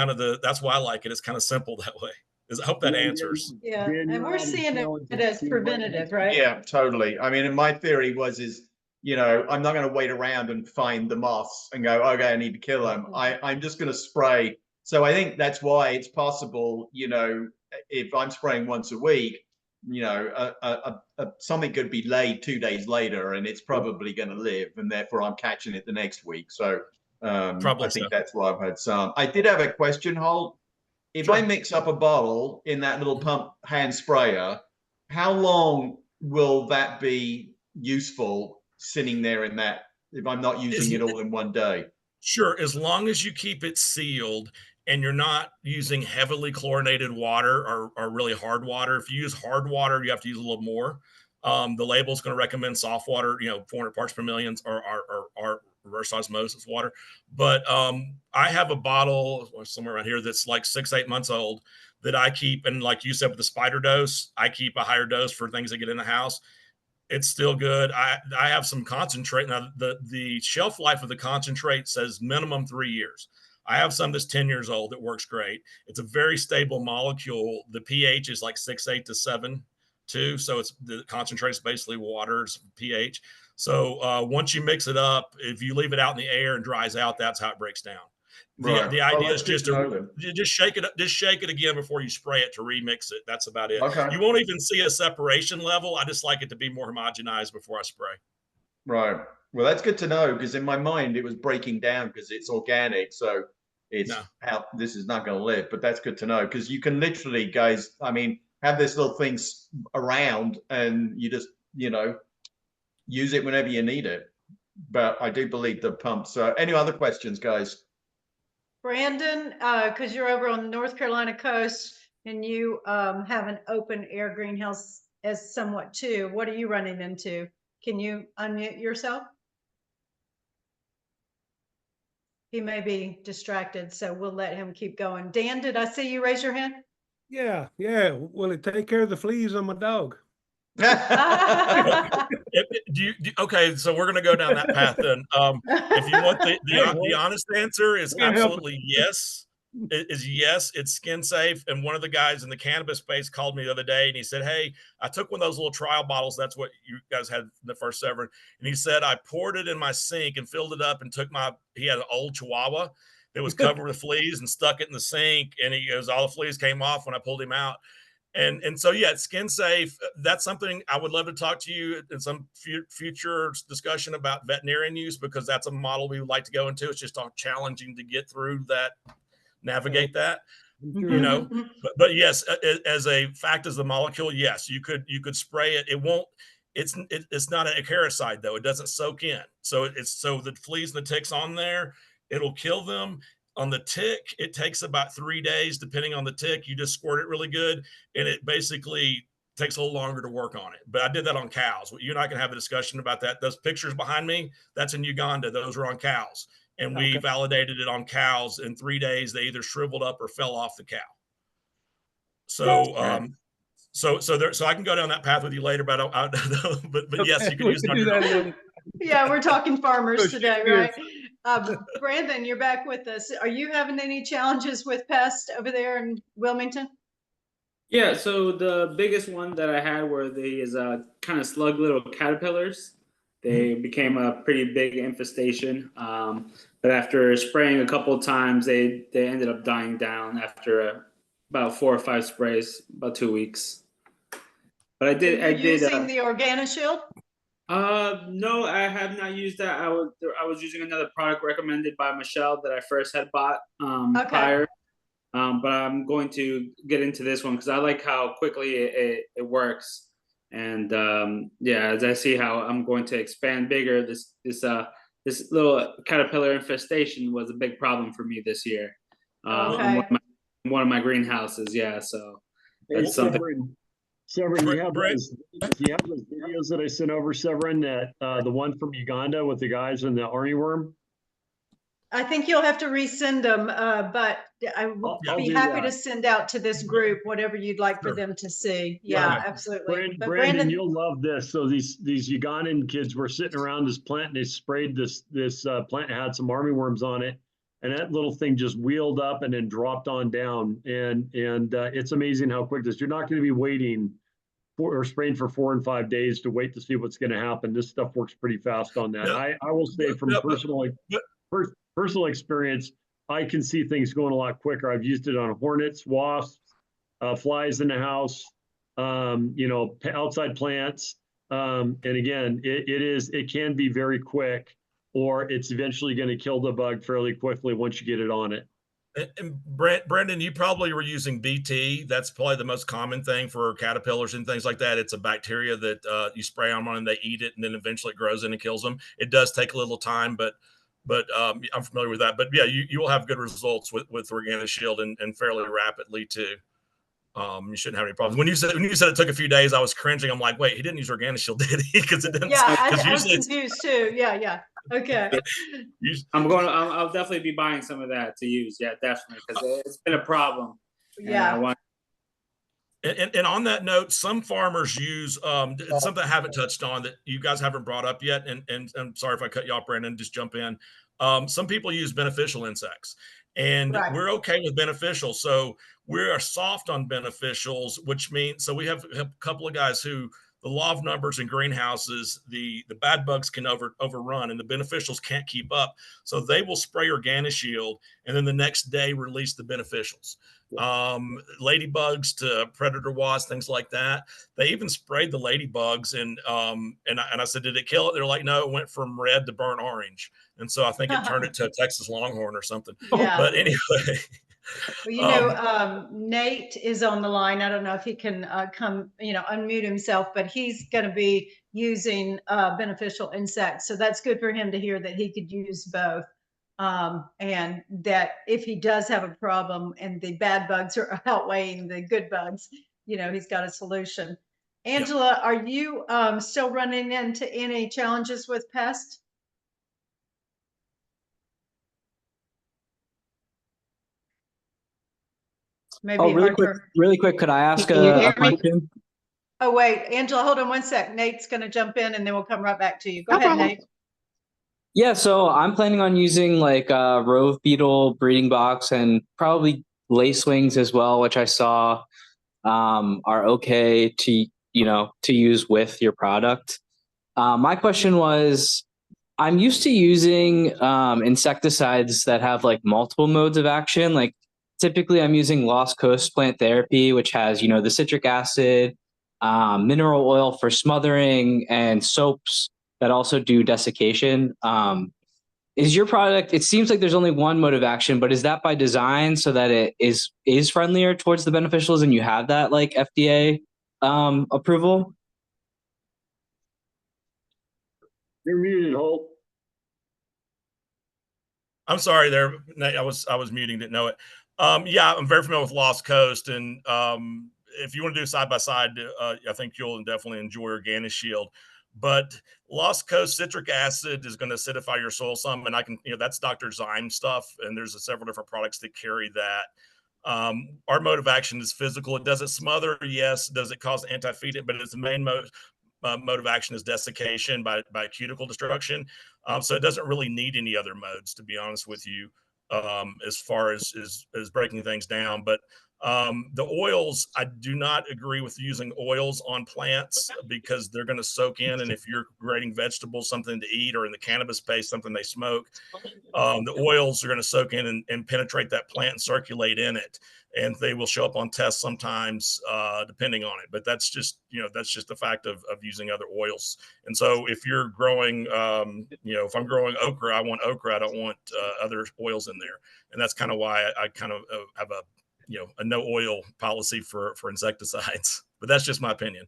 why I like it. It's kind of simple that way. I hope that answers. Yeah, and we're seeing it as preventative, right? Yeah, totally. I mean, and my theory is, I'm not going to wait around and find the moths and go, okay, I need to kill them. I'm just going to spray. So I think that's why it's possible, if I'm spraying once a week, something could be laid 2 days later and it's probably going to live, and therefore I'm catching it the next week. So I think that's why I've had some. I did have a question, Holt. If Sure. I mix up a bottle in that little pump hand sprayer, how long will that be useful sitting there in that, if I'm not using it all in one day? Sure, as long as you keep it sealed and you're not using heavily chlorinated water or really hard water. If you use hard water, you have to use a little more. The label is going to recommend soft water, 400 parts per million or reverse osmosis water. But I have a bottle somewhere around here that's like 6-8 months old that I keep. And like you said, with the spider dose, I keep a higher dose for things that get in the house. It's still good. I have some concentrate. Now, the shelf life of the concentrate says minimum 3 years. I have some that's 10 years old that works great. It's a very stable molecule. The pH is like 6.8 to 7.2. So the concentrate is basically water's pH. So once you mix it up, if you leave it out in the air and dries out, that's how it breaks down. The idea is just shake it up, just shake it again before you spray it to remix it. That's about it. Okay. You won't even see a separation level. I just like it to be more homogenized before I spray. Right. Well, that's good to know, because in my mind it was breaking down because it's organic. So it's how this is not going to live. But that's good to know, because you can literally, guys, I mean, have this little things around and you just, use it whenever you need it. But I do believe the pump. So any other questions, guys? Brandon, because you're over on the North Carolina coast and you have an open air greenhouse as somewhat too. What are you running into? Can you unmute yourself? He may be distracted, so we'll let him keep going. Dan, did I see you raise your hand? Yeah. Will it take care of the fleas on my dog? Okay, so we're going to go down that path then. If you want the honest answer is absolutely yes. Yes, it's skin safe. And one of the guys in the cannabis space called me the other day and he said, hey, I took one of those little trial bottles. That's what you guys had in the first server. And he said, I poured it in my sink and filled it up and he had an old Chihuahua that was covered with fleas and stuck it in the sink. And he goes, all the fleas came off when I pulled him out. And so, yeah, it's skin safe. That's something I would love to talk to you in some future discussion about veterinarian use, because that's a model we would like to go into. It's just challenging to get through that, navigate that, but yes, as a fact, as the molecule, yes, you could spray it. It won't, it's not a acaricide though. It doesn't soak in. So the fleas and the ticks on there, it'll kill them. On the tick, it takes about 3 days, depending on the tick. You just squirt it really good, and it basically takes a little longer to work on it. But I did that on cows. You and I can have a discussion about that. Those pictures behind me, that's in Uganda. Those are on cows. And we validated it on cows. In 3 days, they either shriveled up or fell off the cow. So So I can go down that path with you later, but but yes, Okay, you can we use it can on do your that own. another. Yeah, we're talking farmers Switch today, gears. right? Brandon, you're back with us. Are you having any challenges with pest over there in Wilmington? Yeah, so the biggest one that I had were these kind of slug little caterpillars. They became a pretty big infestation. But after spraying a couple of times, they ended up dying down after about 4 or 5 sprays, about 2 weeks. But You're using the OrganiShield? no, I have not used that. I was using another product recommended by Michelle that I first had bought Okay. prior. But I'm going to get into this one because I like how quickly it works. And yeah, as I see how I'm going to expand bigger, this little caterpillar infestation was a big problem for me this year. Okay. In one of my greenhouses, yeah. So Hey, that's something. Severin, do you have Brent- those videos that I sent over, Severin, that the one from Uganda with the guys and the armyworm? I think you'll have to resend them, but I would I'll be do happy that. to send out to this group whatever you'd like for Sure. them to see. Yeah, Okay. absolutely. But Brandon, you'll love this. So these Ugandan kids were sitting around this plant and they sprayed this plant had some armyworms on it, and that little thing just wheeled up and then dropped on down. And it's amazing how quick this. You're not going to be waiting or spraying for 4 and 5 days to wait to see what's going to happen. This stuff works pretty fast on that. Yeah. I will say from Yeah, personal experience, I can see things going a lot quicker. I've used it on hornets, wasps, flies in the house, outside plants. And again, it can be very quick, or it's eventually going to kill the bug fairly quickly once you get it on it. And Brandon, you probably were using BT. That's probably the most common thing for caterpillars and things like that. It's a bacteria that you spray them on and they eat it, and then eventually it grows in and kills them. It does take a little time, but I'm familiar with that. But yeah, you will have good results with OrganiShield and fairly rapidly too. You shouldn't have any problems. When you said it took a few days, I was cringing. I'm like, wait, he didn't use OrganiShield, did he? Because it didn't. Yeah, I was usually confused too. Yeah. Okay. I'll definitely be buying some of that to use. Yeah, definitely, because it's been a problem. Yeah. And on that note, some farmers use something I haven't touched on that you guys haven't brought up yet. And I'm sorry if I cut you off, Brandon, just jump in. Some people use beneficial insects, and Right. we're okay with beneficial. So we are soft on beneficials, which means, so we have a couple of guys who the law of numbers in greenhouses, the bad bugs can overrun and the beneficials can't keep up. So they will spray OrganiShield and then the next day release the beneficials. Ladybugs to predator wasps, things like that. They even sprayed the ladybugs and I said, did it kill it? They're like, no, it went from red to burnt orange. And so I think it turned it to a Texas Longhorn or something. Yeah. But anyway. Well, Nate is on the line. I don't know if he can come, unmute himself, but he's going to be using beneficial insects. So that's good for him to hear that he could use both. And that if he does have a problem and the bad bugs are outweighing the good bugs, he's got a solution. Angela, are you still running into any challenges with pests? Maybe really quick, could I ask Can you hear a question? Oh, wait, Angela, hold on one sec. Nate's going to jump in and then we'll come right back to you. Go ahead, Nate. Yeah, so I'm planning on using like a rove beetle breeding box and probably lacewings as well, which I saw are okay to use with your product. My question was, I'm used to using insecticides that have like multiple modes of action. Like typically I'm using Lost Coast plant therapy, which has, the citric acid, mineral oil for smothering, and soaps that also do desiccation. Is your product, it seems like there's only one mode of action, but is that by design so that it is friendlier towards the beneficials and you have that like FDA approval? You're muted, Holt. I'm sorry there, Nate, I was muting, didn't know it. Yeah, I'm very familiar with Lost Coast, and if you want to do side by side, I think you'll definitely enjoy OrganiShield. But Lost Coast citric acid is going to acidify your soil some, and I can, that's Dr. Zyme stuff, and there's several different products that carry that. Our mode of action is physical. It doesn't smother, yes. Does it cause anti-feeding? But its main mode of action is desiccation by cuticle destruction. So it doesn't really need any other modes, to be honest with you, as far as breaking things down. But the oils, I do not agree with using oils on plants because they're going to soak in. And if you're grading vegetables, something to eat, or in the cannabis space, something they smoke, the oils are going to soak in and penetrate that plant and circulate in it. And they will show up on tests sometimes, depending on it. But that's just, that's just the fact of using other oils. And so if you're growing, if I'm growing okra, I want okra. I don't want other oils in there. And that's kind of why I kind of have a no oil policy for insecticides. But that's just my opinion.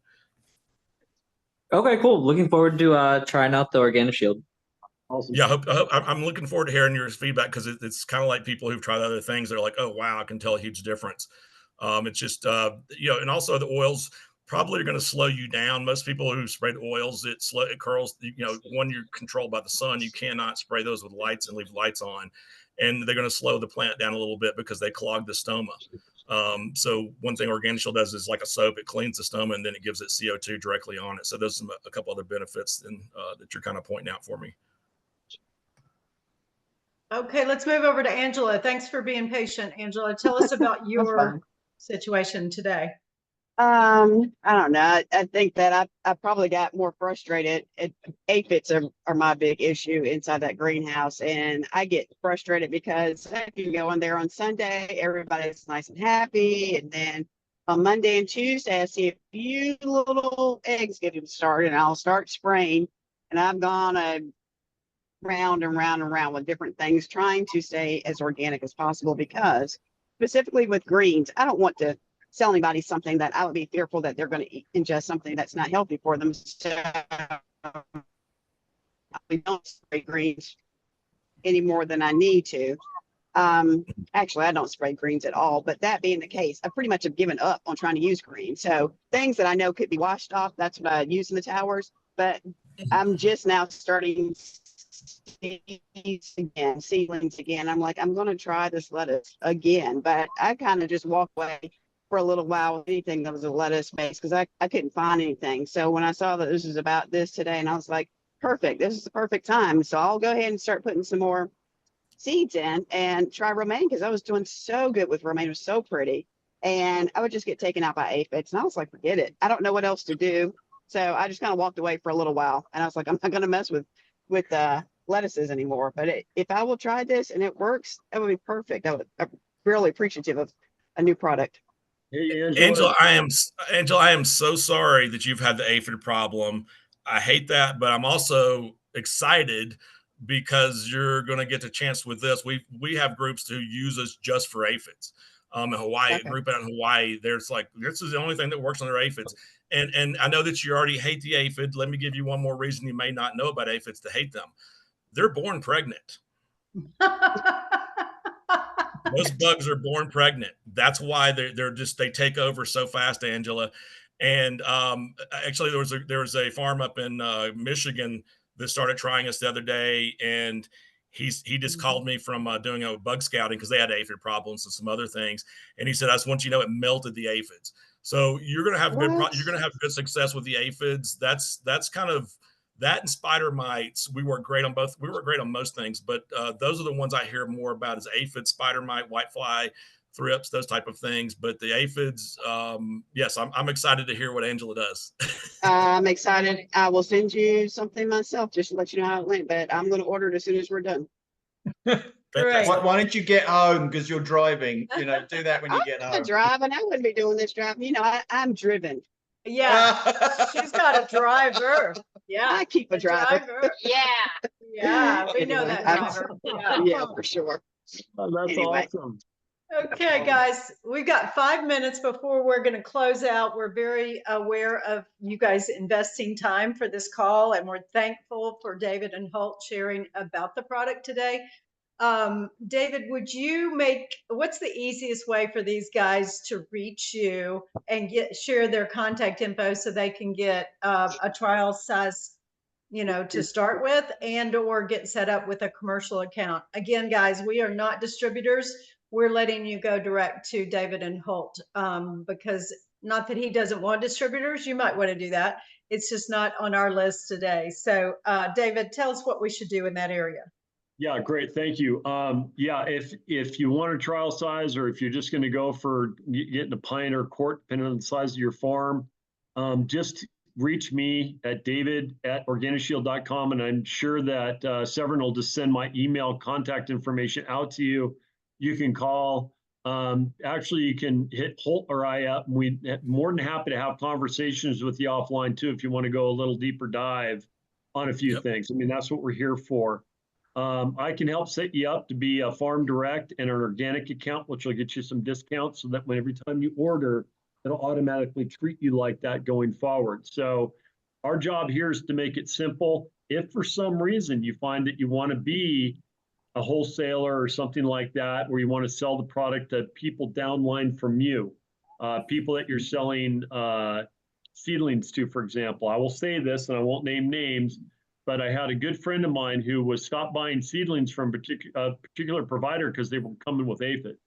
Okay, cool. Looking forward to trying out the OrganiShield. Awesome. Yeah, I'm looking forward to hearing your feedback, because it's kind of like people who've tried other things. They're like, oh, wow, I can tell a huge difference. It's just, and also the oils probably are going to slow you down. Most people who sprayed oils, it curls, when you're controlled by the sun, you cannot spray those with lights and leave lights on. And they're going to slow the plant down a little bit because they clog the stoma. So one thing OrganiShield does is like a soap. It cleans the stoma and then it gives it CO2 directly on it. So there's a couple other benefits that you're kind of pointing out for me. Okay, let's move over to Angela. Thanks for being patient, Angela. Tell us about your situation today. I don't know. I think that I probably got more frustrated. Aphids are my big issue inside that greenhouse. And I get frustrated because I can go in there on Sunday, everybody's nice and happy. And then on Monday and Tuesday, I see a few little eggs getting started, and I'll start spraying. And I've gone round and round and round with different things, trying to stay as organic as possible, because specifically with greens, I don't want to sell anybody something that I would be fearful that they're going to ingest something that's not healthy for them. So we don't spray greens any more than I need to. Actually, I don't spray greens at all, but that being the case, I pretty much have given up on trying to use green. So things that I know could be washed off, that's what I use in the towers. But I'm just now starting seedlings again. I'm like, I'm going to try this lettuce again, but I kind of just walked away for a little while with anything that was a lettuce base, because I couldn't find anything. So when I saw that this was about this today, and I was like, perfect, this is the perfect time. So I'll go ahead and start putting some more seeds in and try romaine, because I was doing so good with romaine. It was so pretty, and I would just get taken out by aphids, and I was like, forget it, I don't know what else to do. So I just kind of walked away for a little while, and I was like, I'm not going to mess with lettuces anymore. But if I will try this and it works, that would be perfect. I'm really appreciative of a new product. Hey, Angela, I am so sorry that you've had the aphid problem. I hate that, but I'm also excited because you're going to get the chance with this. We have groups who use us just for aphids. In Hawaii, okay. A group out in Hawaii, there's like, this is the only thing that works on their aphids. And I know that you already hate the aphid. Let me give you one more reason you may not know about aphids to hate them. They're born pregnant. Most bugs are born pregnant. That's why they take over so fast, Angela. And actually, there was a farm up in Michigan that started trying us the other day, and he just called me from doing a bug scouting, because they had aphid problems and some other things. And he said, I just want you to know, it melted the aphids. So you're gonna have good success with the aphids. That's kind of that, and spider mites. We work great on both. We work great on most things, but those are the ones I hear more about, is aphids, spider mite, whitefly, thrips, those type of things. But the aphids, yes, I'm excited to hear what Angela does. I'm excited. I will send you something myself just to let you know how it went, but I'm going to order it as soon as we're done. Great. Why don't you get home, because you're driving? Do that when you get home. I'm driving. I wouldn't be doing this driving. I'm driven. Yeah, she's got a driver. Yeah, I keep a driver. Yeah, we know that driver. Yeah, for sure. Oh, that's awesome. Okay, guys, we've got 5 minutes before we're going to close out. We're very aware of you guys investing time for this call, and we're thankful for David and Holt sharing about the product today. David, what's the easiest way for these guys to reach you and share their contact info so they can get a trial size, to start with, and or get set up with a commercial account? Again, guys, we are not distributors. we're letting you go direct to David and Holt, because not that he doesn't want distributors, you might want to do that. It's just not on our list today. So David, tell us what we should do in that area. Yeah, great. Thank you. Yeah, if you want a trial size, or if you're just going to go for getting a pint or quart, depending on the size of your farm, just reach me at david@organishield.com, and I'm sure that Severin will just send my email contact information out to you. You can call. Actually, you can hit Holt or I up, and we're more than happy to have conversations with you offline too, if you want to go a little deeper dive on a few things. I mean, that's what we're here for. I can help set you up to be a farm direct and an organic account, which will get you some discounts so that when every time you order, it'll automatically treat you like that going forward. So our job here is to make it simple. If for some reason you find that you want to be a wholesaler or something like that, where you want to sell the product to people downline from you, people that you're selling seedlings to, for example. I will say this, and I won't name names, but I had a good friend of mine who was stopped buying seedlings from a particular provider because they were coming with aphids.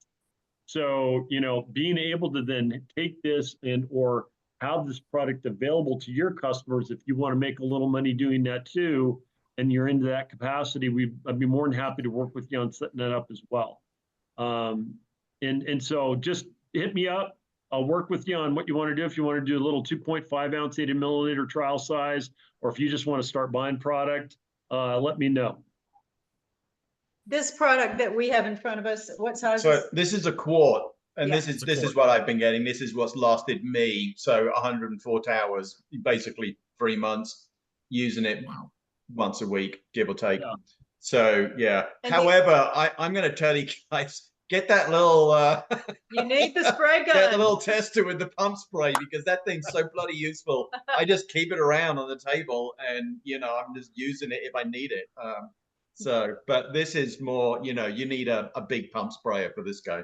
So, you know, being able to then take this and or have this product available to your customers, if you want to make a little money doing that too, and you're into that capacity, I'd be more than happy to work with you on setting that up as well. And so just hit me up. I'll work with you on what you want to do. If you want to do a little 2.5 ounce, 80 milliliter trial size, or if you just want to start buying product, let me know. This product that we have in front of us, what size? So this is a quart, and Yeah. this is what I've been getting. This is what's lasted me. So 140 hours, basically 3 months, using it once a week, give or take. Yeah. So yeah. And However, I'm going to tell you guys, get that little you need the spray gun. get the little tester with the pump spray, because that thing's so bloody useful. I just keep it around on the table, and you know, I'm just using it if I need it. So, but this is more, you know, you need a big pump sprayer for this guy.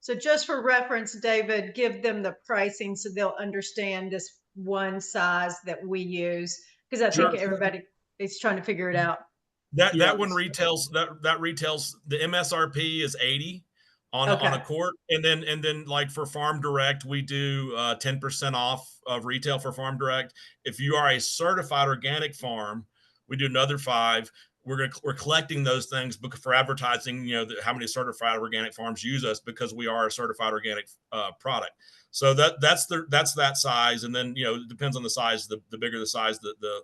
So just for reference, David, give them the pricing so they'll understand this one size that we use, because I think everybody is trying to figure it out. That one retails that retails, the MSRP is 80 on a quart, and then like for Farm Direct, we do 10% off of retail for Farm Direct. If you are a certified organic farm, we do another 5. We're collecting those things for advertising. You know, how many certified organic farms use us, because we are a certified organic product. So that's that size, and then, you know, it depends on the size. The bigger the size, the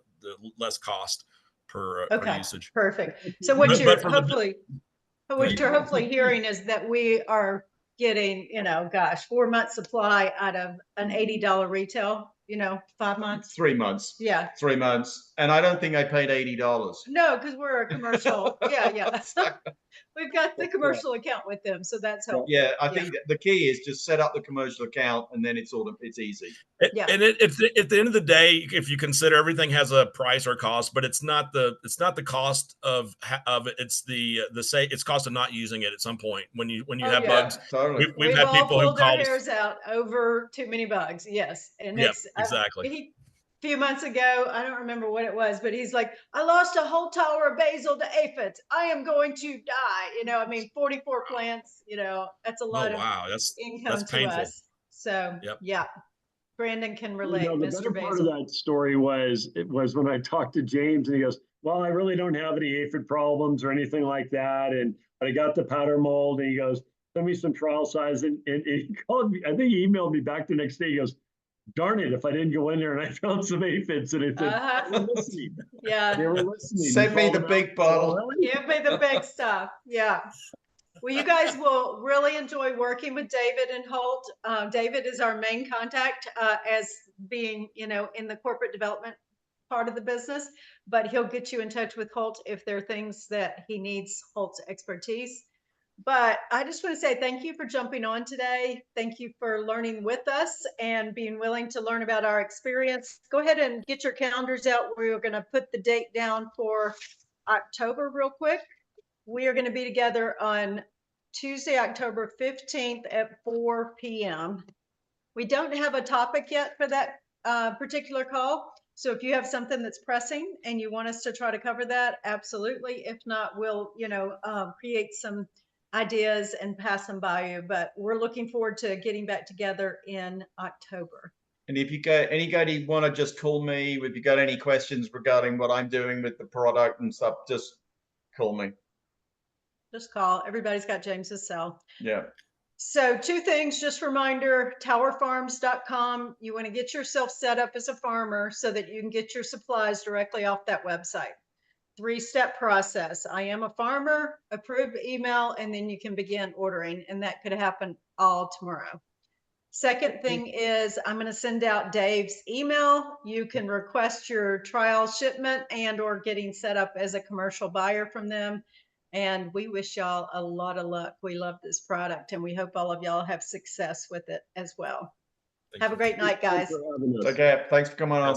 less cost per usage. Perfect. So what you're hopefully hearing is that we are getting, you know, gosh, 4 months supply out of an $80 retail, you know, 5 months. 3 months. Yeah. 3 months. And I don't think I paid $80. No, because we're a commercial. Yeah. We've got the commercial account with them, so that's helpful. Yeah, I think the key is just set up the commercial account, and then it's easy. Yeah. And at the end of the day, if you consider everything has a price or cost, but it's not the cost of it. It's it's cost of not using it at some point when you have bugs. Totally. We've had people who pulled our called hairs out over too many bugs. Yes, and it's exactly. A few months ago, I don't remember what it was, but he's like, I lost a whole tower of basil to aphids. I am going to die. You know, I mean, 44 plants, you know, that's a lot of income to us. So yeah, Brandon can relate. You know, the Mr. better part Basil. of that story was when I talked to James, and he goes, well, I really don't have any aphid problems or anything like that. But I got the powder mold, and he goes, send me some trial size. And he called me, I think he emailed me back the next day. He goes, darn it, if I didn't go in there and I found some aphids, and I said, they were listening. Yeah. They were listening. Send me the big bottle. Give me the big stuff. Yeah. Well, you guys will really enjoy working with David and Holt. David is our main contact as being, you know, in the corporate development part of the business, but he'll get you in touch with Holt if there are things that he needs Holt's expertise. But I just want to say thank you for jumping on today. Thank you for learning with us and being willing to learn about our experience. Go ahead and get your calendars out. We're going to put the date down for October real quick. We are going to be together on Tuesday, October 15th at 4 p.m. We don't have a topic yet for that particular call. So if you have something that's pressing and you want us to try to cover that, absolutely. If not, we'll, you know, create some ideas and pass them by you. But we're looking forward to getting back together in October. And if you got anybody want to just call me, if you got any questions regarding what I'm doing with the product and stuff, just call me. Just call. Everybody's got James's cell. Yeah. So 2 things, just reminder, towerfarms.com. You want to get yourself set up as a farmer so that you can get your supplies directly off that website. 3-step process. I am a farmer, approved email, and then you can begin ordering. And that could happen all tomorrow. Second thing is I'm going to send out Dave's email. You can request your trial shipment and or getting set up as a commercial buyer from them. And we wish y'all a lot of luck. We love this product and we hope all of y'all have success with it as well. Have a great night, guys. Thanks for having us. Okay. Thanks for coming on.